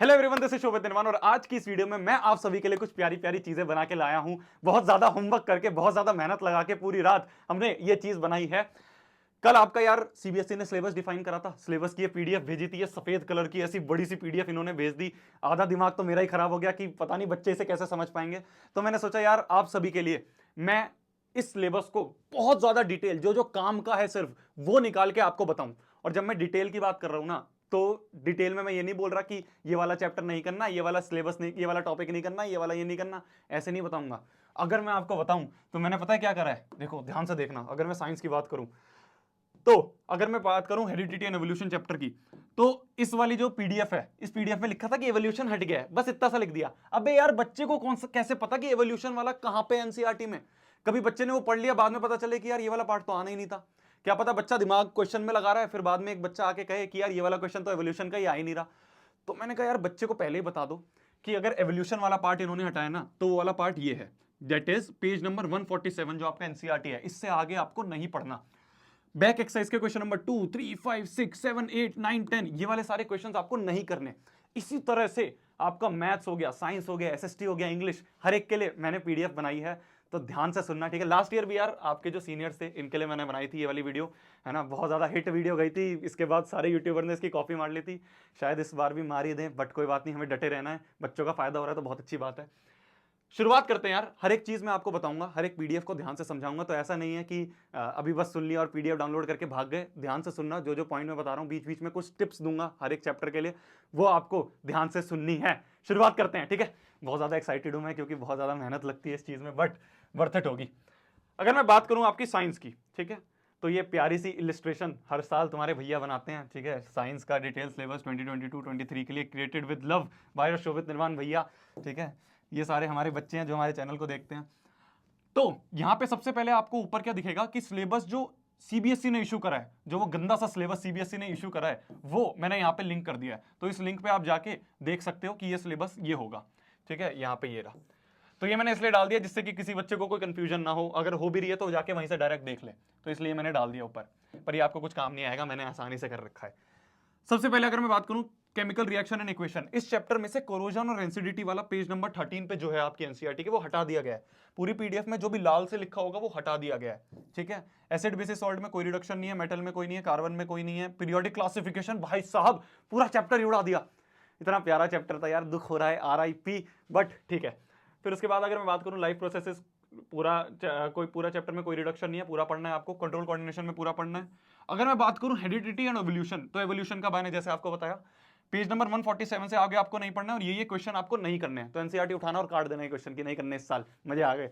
Hello everyone, this is शोभित निर्माण और आज की इस वीडियो में मैं आप सभी के लिए कुछ प्यारी प्यारी चीजें बना के लाया हूं। बहुत ज्यादा होमवर्क करके, बहुत ज्यादा मेहनत लगा के पूरी रात हमने ये चीज बनाई है। कल आपका यार सीबीएसई ने सिलेबस डिफाइन करा था, सिलेबस की ये पीडीएफ भेजी थी, ये सफेद कलर की ऐसी बड़ी सी पीडीएफ इन्होंने भेज दी। आधा दिमाग तो मेरा ही खराब हो गया कि पता नहीं बच्चे इसे कैसे समझ पाएंगे। तो मैंने सोचा यार आप सभी के लिए मैं इस सिलेबस को बहुत ज्यादा डिटेल, जो जो काम का है सिर्फ वो निकाल के आपको बताऊं। और जब मैं डिटेल की बात कर रहा हूं ना, तो डिटेल में मैं ये नहीं बोल रहा कि ये वाला चैप्टर नहीं करना, ये वाला सिलेबस नहीं, ये वाला टॉपिक नहीं करना, ये वाला ये नहीं करना, ऐसे नहीं बताऊंगा। अगर मैं आपको बताऊं तो मैंने पता है क्या करा है, देखो ध्यान से देखना। अगर मैं साइंस की बात करूं तो अगर मैं बात करूं हेरिडिटी एंड एवोल्यूशन चैप्टर की, तो इस वाली जो पीडीएफ है, इस पीडीएफ में लिखा था कि एवोल्यूशन हट गया है, बस इतना सा लिख दिया। अबे यार बच्चे को कौन सा कैसे पता कि एवोल्यूशन वाला कहां पे एनसीईआरटी में? कभी बच्चे ने वो पढ़ लिया, बाद में पता चले कि यार ये वाला पार्ट तो आना ही नहीं था। क्या पता बच्चा दिमाग क्वेश्चन में लगा रहा है, फिर बाद में एक बच्चा आके कहे कि यार ये वाला क्वेश्चन तो एवोल्यूशन का ही आ ही नहीं रहा। तो मैंने कहा यार बच्चे को पहले ही बता दो कि अगर एवोल्यूशन वाला पार्ट इन्होंने हटाया ना, तो वो वाला पार्ट ये है, दैट इज पेज नंबर 147 जो आपका एनसीईआरटी है। इससे आगे आपको नहीं पढ़ना। बैक एक्सरसाइज के क्वेश्चन नंबर 2, 3, 5, 6, 7, 8, 9, 10 ये वाले सारे क्वेश्चंस आपको नहीं करने। इसी तरह से आपका मैथ्स हो गया, साइंस हो गया, एसएसटी हो गया, इंग्लिश, हर एक के लिए मैंने पीडीएफ बनाई है। तो ध्यान से सुनना, ठीक है। लास्ट ईयर भी यार आपके जो सीनियर्स थे इनके लिए मैंने बनाई थी ये वाली वीडियो, है ना। बहुत ज्यादा हिट वीडियो गई थी, इसके बाद सारे यूट्यूबर ने इसकी कॉपी मार ली थी। शायद इस बार भी मार ही दें, बट कोई बात नहीं, हमें डटे रहना है। बच्चों का फायदा हो रहा है तो बहुत अच्छी बात है। शुरुआत करते हैं यार। हर एक चीज मैं आपको बताऊंगा, हर एक पीडीएफ को ध्यान से समझाऊंगा। तो ऐसा नहीं है कि अभी बस सुन लिया और पीडीएफ डाउनलोड करके भाग गए। ध्यान से सुनना, जो जो पॉइंट मैं बता रहा हूं, बीच बीच में कुछ टिप्स दूंगा हर एक चैप्टर के लिए, वो आपको ध्यान से सुननी है। शुरुआत करते हैं, ठीक है। बहुत ज्यादा एक्साइटेड हूं मैं, क्योंकि बहुत ज्यादा मेहनत लगती है इस चीज में, बट वर्थ इट होगी। अगर मैं बात करूं आपकी साइंस की, ठीक है, तो ये प्यारी सी इलिस्ट्रेशन हर साल तुम्हारे भैया बनाते हैं, ठीक है। साइंस का डिटेल सिलेबस 2022-23 के लिए क्रिएटेड विद लव बाय शोभित निर्माण भैया, ठीक है। ये सारे हमारे बच्चे हैं जो हमारे चैनल को देखते हैं। तो यहां पे सबसे पहले आपको ऊपर क्या दिखेगा कि सिलेबस जो सीबीएसई ने इशू करा है, जो वो गंदा सा सिलेबस सीबीएसई ने इशू करा है, वो मैंने यहां पे लिंक कर दिया है। तो इस लिंक पे आप जाके देख सकते हो कि ये सिलेबस ये होगा, ठीक है। यहां पे ये रहा। तो ये मैंने इसलिए डाल दिया जिससे कि किसी बच्चे को कोई कंफ्यूजन ना हो। अगर हो भी रही है तो जाके वहीं से डायरेक्ट देख ले। तो इसलिए मैंने डाल दिया ऊपर, पर ये आपको कुछ काम नहीं आएगा, मैंने आसानी से कर रखा है। सबसे पहले अगर मैं बात करूं केमिकल रिएक्शन एंड इक्वेशन, इस चैप्टर में से कोरोजन और एसिडिटी वाला पेज नंबर 13 पे जो है आपकी एनसीईआरटी के, वो हटा दिया गया है। पूरी पीडीएफ में जो भी लाल से लिखा होगा वो हटा दिया गया है, ठीक है। एसिड बेसिस सॉल्ट में कोई रिडक्शन नहीं है, मेटल में कोई नहीं है, कार्बन में कोई नहीं है। पीरियोडिक क्लासिफिकेशन, भाई साहब पूरा चैप्टर ही उड़ा दिया। इतना प्यारा चैप्टर था यार, दुख हो रहा है, RIP, बट ठीक है। फिर उसके बाद अगर मैं बात करूं लाइफ प्रोसेसेस, पूरा चैप्टर में कोई रिडक्शन नहीं है, पूरा पढ़ना है आपको। कंट्रोल कोऑर्डिनेशन में पूरा पढ़ना है। अगर मैं बात करूं हेरिडिटी एंड एवोल्यूशन, तो एवोल्यूशन का मैंने जैसे आपको बताया, पेज नंबर 147 से आगे आपको नहीं पढ़ना है और ये क्वेश्चन आपको नहीं करने हैं। तो एनसीईआरटी उठाना और काट देना है क्वेश्चन की, नहीं करने इस साल, मजे आ गए।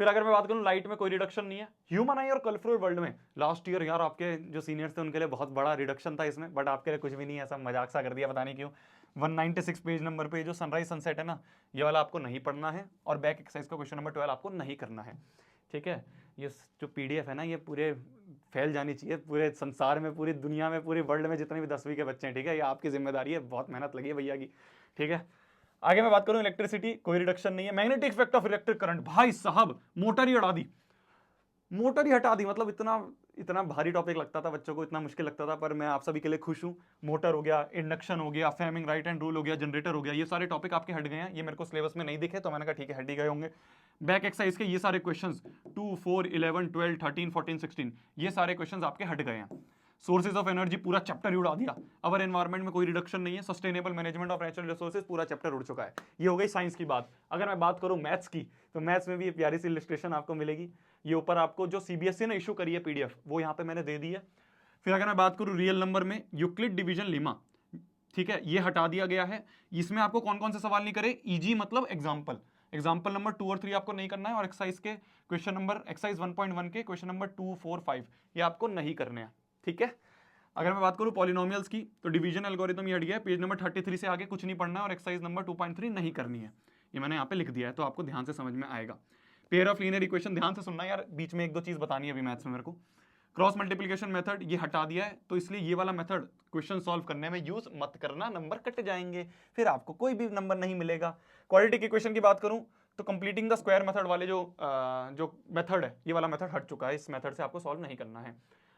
फिर अगर मैं बात करूं लाइट में कोई रिडक्शन नहीं है। ह्यूमन आई और कलरफुल वर्ल्ड में लास्ट ईयर यार आपके जो सीनियर्स थे उनके लिए बहुत बड़ा रिडक्शन था इसमें, बट आपके लिए कुछ भी नहीं है, ऐसा मजाक सा कर दिया, पता नहीं क्यों। 196 पेज नंबर पे जो सनराइज सनसेट है ना, ये वाला आपको नहीं पढ़ना है। और बैक एक्सरसाइज का क्वेश्चन नंबर 12 आपको नहीं करना है, ठीक है। ये जो पीडीएफ है ना, ये पूरे फैल जानी चाहिए पूरे संसार में, पूरी दुनिया में, पूरी वर्ल्ड में जितने भी 10वीं के बच्चे हैं, ठीक है। ये आपकी जिम्मेदारी है, बहुत मेहनत लगी है भैया की, ठीक है। आगे मैं बात करूं इलेक्ट्रिसिटी, कोई रिडक्शन नहीं है। Magnetic effect of electric current, भाई साहब मोटर ही उड़ा दी, मोटर ही हटा दी। मतलब इतना इतना भारी टॉपिक लगता था बच्चों को, इतना मुश्किल लगता था, पर मैं आप सभी के लिए खुश हूं। मोटर हो गया, इंडक्शन हो गया, फेमिंग राइट एंड रूल हो गया, जनरेटर हो गया, ये सारे टॉपिक आपके हट गए हैं। ये मेरे को सिलेबस में नहीं दिखे तो मैंने कहा ठीक है, हट ही गए होंगे। बैक एक्सरसाइज के ये सारे क्वेश्चंस 2, 4, 11, 12, 13, 14, 16 ये सारे क्वेश्चंस आपके हट गए हैं। सोर्सेज ऑफ एनर्जी पूरा चैप्टर ही उड़ा दिया। अवर एनवायरमेंट में कोई रिडक्शन नहीं है। Sustainable management of natural resources पूरा चैप्टर उड़ चुका है। ये हो गई साइंस की बात। अगर मैं बात करूं मैथ्स की, तो मैथ्स में भी ये प्यारी सी इलिस्ट्रेशन आपको मिलेगी। ये ऊपर आपको जो सीबीएसई ने इशू करी है पीडीएफ, वो यहाँ पे मैंने दे दी है। फिर अगर मैं बात करूं रियल नंबर में, यूक्लिड डिवीजन लिमा, ठीक है, ये हटा दिया गया है। इसमें आपको कौन कौन से सवाल नहीं करे, ईजी मतलब एग्जाम्पल, एग्जाम्पल नंबर 2 और 3 आपको नहीं करना है। और एक्सरसाइज के क्वेश्चन नंबर, एक्सरसाइज 1.1 के क्वेश्चन नंबर 2, 4, 5 ये आपको नहीं करने हैं, ठीक है। अगर मैं बात करूं पॉलिनोमियल्स की, तो डिवीजन एल्गोरिथम ये हट गया है। पेज नंबर 33 से आगे कुछ नहीं पढ़ना है और एक्सरसाइज नंबर 2.3 नहीं करनी है। ये मैंने यहाँ पे लिख दिया है, तो आपको ध्यान से समझ में आएगा। पेयर ऑफ लीनियर इक्वेशन ध्यान से सुनना यार, बीच में एक दो चीज बतानी है अभी मैथ्स में मेरे को। क्रॉस मल्टीप्लिकेशन मेथड ये हटा दिया है, तो इसलिए ये वाला मेथड क्वेश्चन सॉल्व करने में यूज मत करना, नंबर कट जाएंगे, फिर आपको कोई भी नंबर नहीं मिलेगा। क्वाड्रेटिक इक्वेशन की बात करूं तो कंप्लीटिंग द स्क्वायर मेथड वाले जो मेथड है, ये वाला मेथड हट चुका है, इस मेथड से आपको सॉल्व नहीं करना है।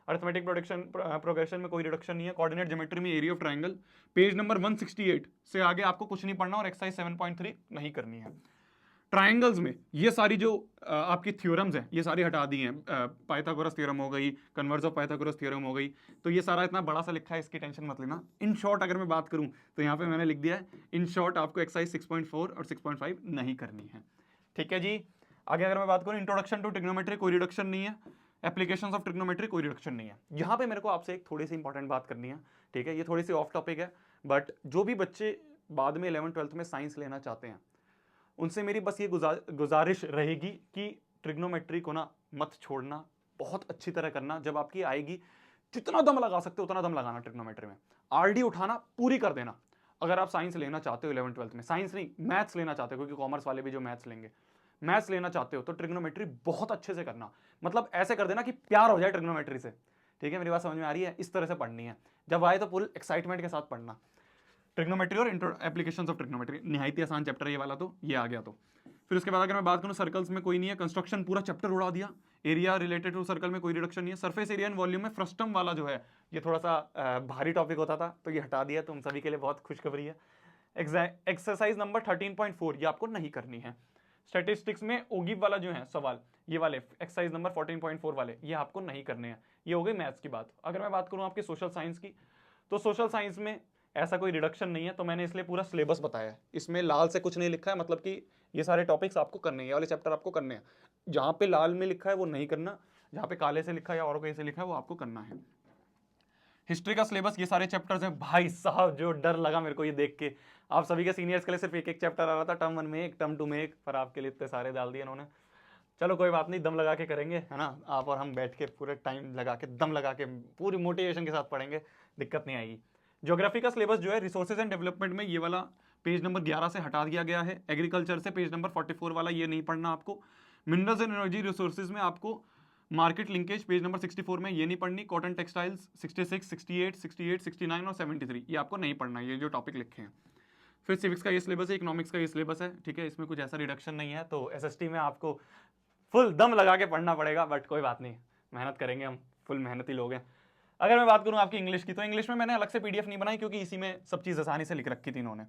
अरिथमेटिक प्रोग्रेशन में कोई रिडक्शन नहीं है। कोऑर्डिनेट ज्योमेट्री में area of triangle page number 168 से आगे आपको कुछ नहीं पढ़ना और एक्सरसाइज 7.3 नहीं करनी है। ट्राइंगल्स में ये सारी जो आपकी थ्योरम्स हैं ये सारी हटा दी हैं। पाइथागोरस थ्योरम हो गई, कन्वर्स ऑफ पाइथागोरस थ्योरम हो गई, तो ये सारा इतना बड़ा सा लिखा है, इसकी टेंशन मत लेना। इन शॉर्ट अगर मैं बात करूं तो यहाँ पे मैंने लिख दिया है इन शॉर्ट आपको एक्सरसाइज 6.4 और 6.5 नहीं करनी है। ठीक है जी। आगे अगर मैं बात करूं इंट्रोडक्शन टू ट्रिग्नोमेट्री कोई रिडक्शन नहीं है, एप्लीकेशंस ऑफ ट्रिग्नोमेट्री कोई रिडक्शन नहीं है। यहाँ पे मेरे को आपसे एक थोड़ी सी इंपॉर्टेंट बात करनी है, ठीक है, ये थोड़ी सी ऑफ टॉपिक है, बट जो भी बच्चे बाद में 11th-12th में साइंस लेना चाहते हैं उनसे मेरी बस ये गुजारिश रहेगी कि ट्रिग्नोमेट्री को ना मत छोड़ना, बहुत अच्छी तरह करना। जब आपकी आएगी जितना दम लगा सकते हो उतना दम लगाना ट्रिग्नोमेट्री में, आरडी उठाना पूरी कर देना। अगर आप साइंस लेना चाहते हो 11th-12th में, साइंस नहीं मैथ्स लेना चाहते हो, क्योंकि कॉमर्स वाले भी जो मैथ्स लेंगे, मैथ्स लेना चाहते हो तो ट्रिग्नोमेट्री बहुत अच्छे से करना, मतलब ऐसे कर देना कि प्यार हो जाए ट्रिग्नोमेट्री से। ठीक है, मेरी बात समझ में आ रही है? इस तरह से पढ़नी है, जब आए तो फुल एक्साइटमेंट के साथ पढ़ना। ट्रिग्नोमेट्री और एप्लीकेशंस ऑफ ट्रिग्नोमेट्री निहायत ही आसान चैप्टर है ये वाला, तो ये आ गया। तो फिर उसके बाद अगर मैं बात करूं सर्कल्स में कोई नहीं है, कंस्ट्रक्शन पूरा चैप्टर उड़ा दिया। एरिया रिलेटेड टू सर्कल में कोई रिडक्शन नहीं है। सरफेस एरिया एंड वॉल्यूम में फ्रस्टम वाला जो है ये थोड़ा सा भारी टॉपिक होता था, तो ये हटा दिया, तो उन सभी के लिए बहुत खुशखबरी है। एक्सरसाइज नंबर 13.4 ये आपको नहीं करनी है। स्टैटिस्टिक्स में ओगिव वाला जो है सवाल, ये वाले एक्सरसाइज नंबर 14.4 वाले ये आपको नहीं करने हैं। ये हो गई मैथ्स की बात। अगर मैं बात करूं आपके सोशल साइंस की, तो सोशल साइंस में ऐसा कोई रिडक्शन नहीं है, तो मैंने इसलिए पूरा सिलेबस बताया है। इसमें लाल से कुछ नहीं लिखा है, मतलब कि ये सारे टॉपिक्स आपको करने हैं, ये वाले चैप्टर आपको करने हैं। जहां पे लाल में लिखा है वो नहीं करना, जहां पे काले से लिखा है या और कहीं से लिखा है वो आपको करना है। हिस्ट्री का सिलेबस ये सारे चैप्टर्स हैं। भाई साहब जो डर लगा मेरे को ये देख के, आप सभी के सीनियर्स के लिए सिर्फ एक एक चैप्टर आ रहा था, टर्म 1 में एक, टर्म 2 में एक, पर आपके लिए इतने सारे डाल दिए इन्होंने। चलो कोई बात नहीं, दम लगा के करेंगे, है ना, आप और हम बैठ के पूरे टाइम लगा के दम लगा के पूरी मोटिवेशन के साथ पढ़ेंगे, दिक्कत नहीं आएगी। ज्योग्राफी का सिलेबस जो है रिसोर्सेज एंड डेवलपमेंट में ये वाला पेज नंबर 11 से हटा दिया गया है। एग्रीकल्चर से पेज नंबर 44 वाला ये नहीं पढ़ना आपको। मिनरल्स एंड एनर्जी रिसोर्सेज में आपको मार्केट लिंकेज पेज नंबर 64 में ये नहीं पढ़नी। कॉटन टेक्सटाइल्स 66, 68, 68, 69 और 73 ये आपको नहीं पढ़ना, ये जो टॉपिक लिखे हैं। फिर सिविक्स का ये सिलेबस है, इकोनॉमिक्स का ये सिलेबस है, ठीक है, इसमें कुछ ऐसा रिडक्शन नहीं है। तो एसएसटी में आपको फुल दम लगा के पढ़ना पड़ेगा, बट कोई बात नहीं, मेहनत करेंगे हम, फुल मेहनती लोग हैं। अगर मैं बात करूं आपकी इंग्लिश की, तो इंग्लिश में मैंने अलग से पीडीएफ नहीं बनाई, क्योंकि इसी में सब चीज़ आसानी से लिख रखी थी इन्होंने।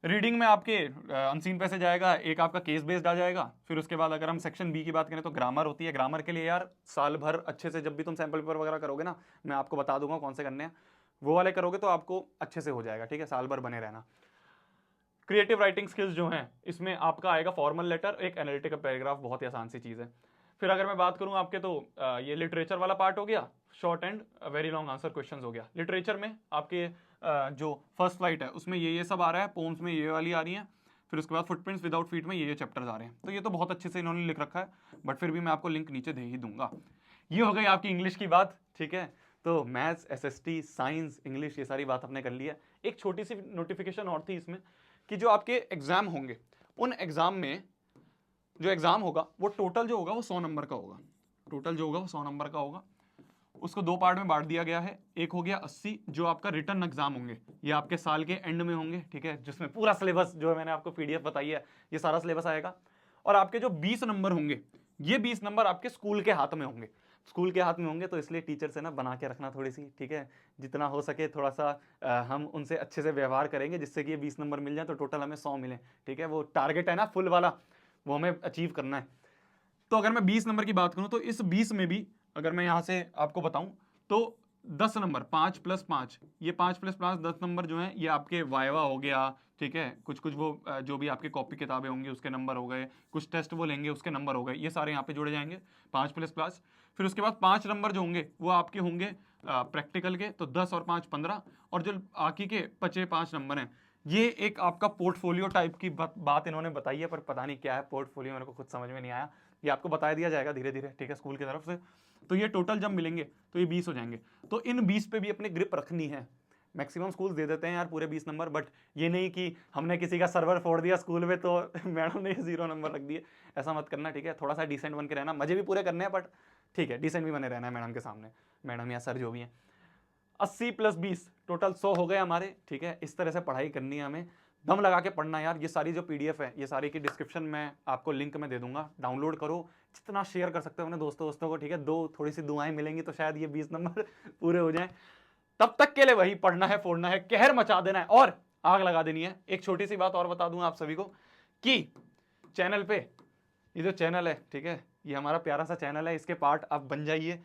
रीडिंग में आपके अनसीन पैसेज आएगा, एक आपका केस बेस्ड आ जाएगा। फिर उसके बाद अगर हम सेक्शन बी की बात करें तो ग्रामर होती है। ग्रामर के लिए यार साल भर अच्छे से, जब भी तुम सैम्पल पेपर वगैरह करोगे ना, मैं आपको बता दूंगा कौन से करने हैं, वो वाले करोगे तो आपको अच्छे से हो जाएगा, ठीक है, साल भर बने रहना। क्रिएटिव राइटिंग स्किल्स जो हैं इसमें आपका आएगा फॉर्मल लेटर, एक एनालिटिकल पैराग्राफ, बहुत ही आसान सी चीज़ है। फिर अगर मैं बात करूं आपके, तो ये लिटरेचर वाला पार्ट हो गया, short and very long answer questions हो गया। लिटरेचर में आपके जो फर्स्ट फ्लाइट है उसमें ये सब आ रहा है, पोम्स में ये वाली आ रही है। फिर उसके बाद फुटप्रिंट्स विदाउट फीट में ये चैप्टर्स आ रहे हैं। तो ये तो बहुत अच्छे से इन्होंने लिख रखा है, बट फिर भी मैं आपको लिंक नीचे दे ही दूंगा। ये हो गई आपकी इंग्लिश की बात, ठीक है। तो मैथ्स, एसएसटी, साइंस, इंग्लिश, ये सारी बात हमने कर ली है। एक छोटी सी नोटिफिकेशन और थी इसमें कि जो आपके एग्जाम होंगे, उन एग्जाम में जो एग्जाम होगा वो टोटल जो होगा वो 100 नंबर का होगा। टोटल जो होगा वो 100 नंबर का होगा। उसको दो पार्ट में बांट दिया गया है। एक हो गया 80 जो आपका रिटर्न एग्जाम होंगे, ये आपके साल के एंड में होंगे, ठीक है, जिसमें पूरा सिलेबस जो है मैंने आपको पीडीएफ बताई है, ये सारा सिलेबस आएगा। और आपके जो 20 नंबर होंगे, ये 20 नंबर आपके स्कूल के हाथ में होंगे। स्कूल के हाथ में होंगे तो इसलिए टीचर से ना बना के रखना थोड़ी सी, ठीक है, जितना हो सके थोड़ा सा हम उनसे अच्छे से व्यवहार करेंगे, जिससे कि ये 20 नंबर मिल जाए तो टोटल हमें 100 मिले, ठीक है। वो टारगेट है ना फुल वाला, वो हमें अचीव करना है। तो अगर मैं 20 नंबर की बात करूं तो इस 20 में भी अगर मैं यहां से आपको बताऊं तो 10 नंबर 5 + 5, ये 5 + 5 10 नंबर जो हैं ये आपके वाइवा हो गया, ठीक है, कुछ कुछ वो जो भी आपके कॉपी किताबें होंगी उसके नंबर हो गए, कुछ टेस्ट वो लेंगे उसके नंबर हो गए, ये सारे यहाँ पे जोड़े जाएंगे 5 + 5। फिर उसके बाद 5 नंबर जो होंगे वो आपके होंगे प्रैक्टिकल के, तो 10 और 5 15, और जो बाकी के बचे 5 नंबर हैं ये एक आपका पोर्टफोलियो टाइप की बात इन्होंने बताई है, पर पता नहीं क्या है पोर्टफोलियो, मेरे को खुद समझ में नहीं आया। ये आपको बता दिया जाएगा धीरे धीरे, ठीक है, स्कूल की तरफ से। तो ये टोटल जब मिलेंगे तो ये 20 हो जाएंगे। तो इन 20 पे भी अपनी ग्रिप रखनी है। मैक्सिमम स्कूल दे देते हैं यार पूरे 20 नंबर, बट ये नहीं कि हमने किसी का सर्वर फोड़ दिया स्कूल में तो मैडम ने 0 नंबर रख दिए, ऐसा मत करना, ठीक है। थोड़ा सा डिसेंट बन के रहना, मजे भी पूरे करने हैं, बट ठीक है डिसेंट भी बने रहना है मैडम के सामने, मैडम या सर जो भी हैं। 80 + 20 टोटल 100 हो गए हमारे, ठीक है। इस तरह से पढ़ाई करनी है हमें। दम लगा के पढ़ना यार। ये सारी जो पीडीएफ है ये सारी की डिस्क्रिप्शन में आपको लिंक में दे दूंगा, डाउनलोड करो, जितना शेयर कर सकते हो अपने दोस्तों को, ठीक है। दो थोड़ी सी दुआएं मिलेंगी तो शायद ये 20 नंबर पूरे हो जाएं। तब तक के लिए वही पढ़ना है, फोड़ना है, कहर मचा देना है और आग लगा देनी है। एक छोटी सी बात और बता दूं आप सभी को कि चैनल पे ये जो चैनल है, ठीक है, ये हमारा प्यारा सा चैनल है, इसके पार्ट आप बन जाइए।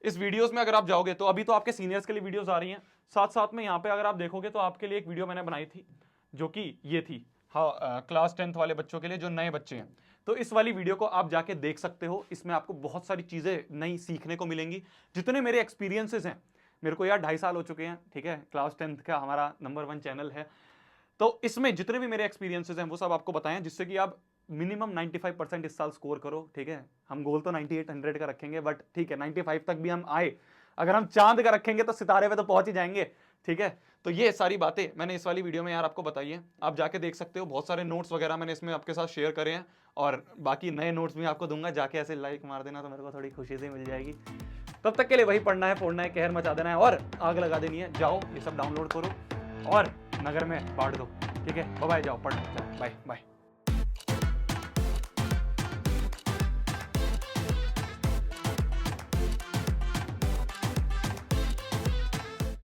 इस वीडियोस में अगर आप जाओगे तो अभी तो आपके सीनियर्स के लिए वीडियोस आ रही हैं, साथ साथ में यहाँ पे अगर आप देखोगे तो आपके लिए एक वीडियो मैंने बनाई थी जो कि ये थी, हाँ, क्लास 10th वाले बच्चों के लिए जो नए बच्चे हैं। तो इस वाली वीडियो को आप जाके देख सकते हो, इसमें आपको बहुत सारी चीज़ें नई सीखने को मिलेंगी। जितने मेरे एक्सपीरियंसेस हैं, मेरे को यार 2.5 साल हो चुके हैं, ठीक है, क्लास 10th का हमारा नंबर 1 चैनल है, तो इसमें जितने भी मेरे एक्सपीरियंसेस हैं वो सब आपको बताएं, जिससे कि आप मिनिमम 95% इस साल स्कोर करो, ठीक है। हम गोल तो 98-100 का रखेंगे, बट ठीक है 95 तक भी हम आए। अगर हम चांद का रखेंगे तो सितारे पे तो पहुंच ही जाएंगे, ठीक है। तो ये सारी बातें मैंने इस वाली वीडियो में यार आपको बताई है, आप जाके देख सकते हो। बहुत सारे नोट्स वगैरह मैंने इसमें आपके साथ शेयर करे हैं और बाकी नए नोट्स भी आपको दूंगा, जाके ऐसे लाइक मार देना तो मेरे को थोड़ी खुशी से मिल जाएगी। तब तक के लिए वही पढ़ना है, फोड़ना है, कहर मचा देना है और आग लगा देनी है। जाओ ये सब डाउनलोड करो और नगर में बांट दो, ठीक है। बाय, जाओ पढ़, बाय बाय।